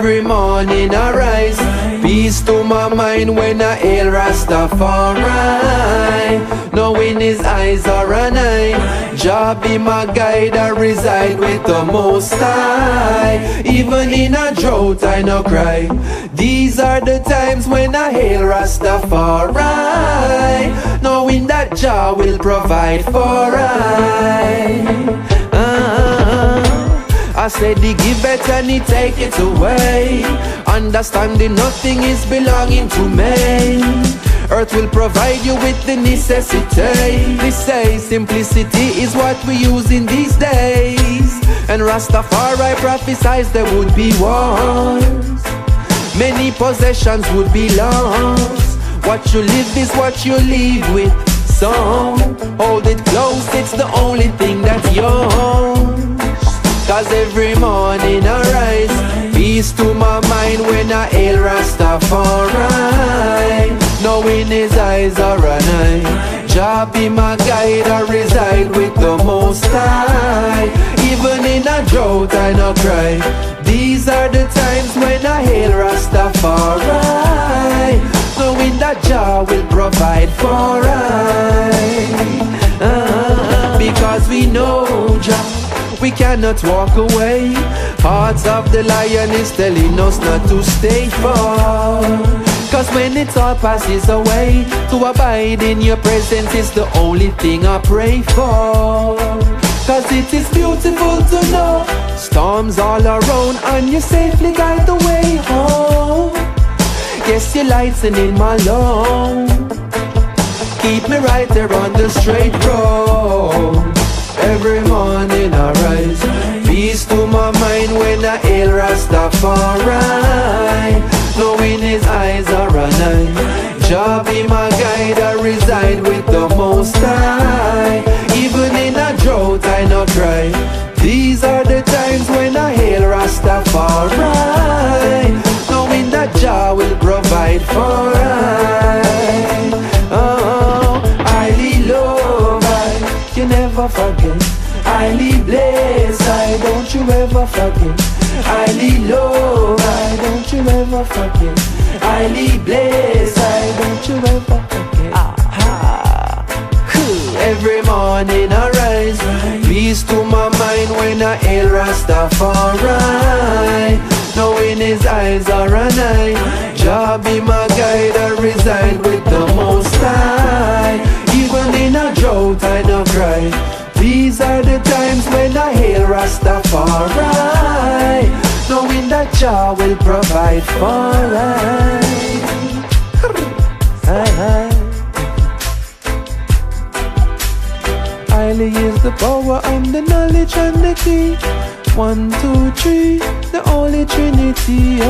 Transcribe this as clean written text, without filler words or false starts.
Every morning I rise, peace to my mind when I hail Rastafari. Knowing his eyes are an eye, Jah be my guide, I reside with the Most High. Even in a drought I no cry, these are the times when I hail Rastafari. Knowing that Jah will provide for I. I said he give it and he take it away. Understanding nothing is belonging to me. Earth will provide you with the necessity. They say simplicity is what we use in these days. And Rastafari prophesies there would be wars. Many possessions would be lost. What you live is what you leave with. So hold it close, it's the only thing that's yours. Cause every morning I rise, peace to my mind when I hail Rastafari. Knowing his eyes are an eye, Jah be my guide, I reside with the Most High. Even in a drought I no cry, these are the times when I hail Rastafari. Knowing that Jah will provide for I. Because we know Jah, we cannot walk away. Hearts of the lion is telling us not to stay far. Cause when it all passes away, to abide in your presence is the only thing I pray for. Cause it is beautiful to know storms all around and you safely guide the way home. Yes, your lights in my lungs, keep me right there on the straight road. Every morning I rise, peace to my mind when I hail Rastafari. Knowing his eyes are an eye, Jah be my guide, I reside with the Most High. Even in a drought I no cry, these are the times when I hail Rastafari. Knowing that Jah will provide for I. Oh, highly love I, you never forget. Highly blessed I, don't you ever forget. Highly love I, don't you ever forget. Highly blessed I, don't you ever forget. Every morning I rise, peace to my mind when I hail Rastafari. Knowing his eyes are an eye, Jah be my guide, I reside with the Most High. Even in a drought I no cry, these are the times when I hail Rastafari. Knowing that Jah will provide for I. Highly is the power and the knowledge and the key. 1, 2, 3, the Holy Trinity.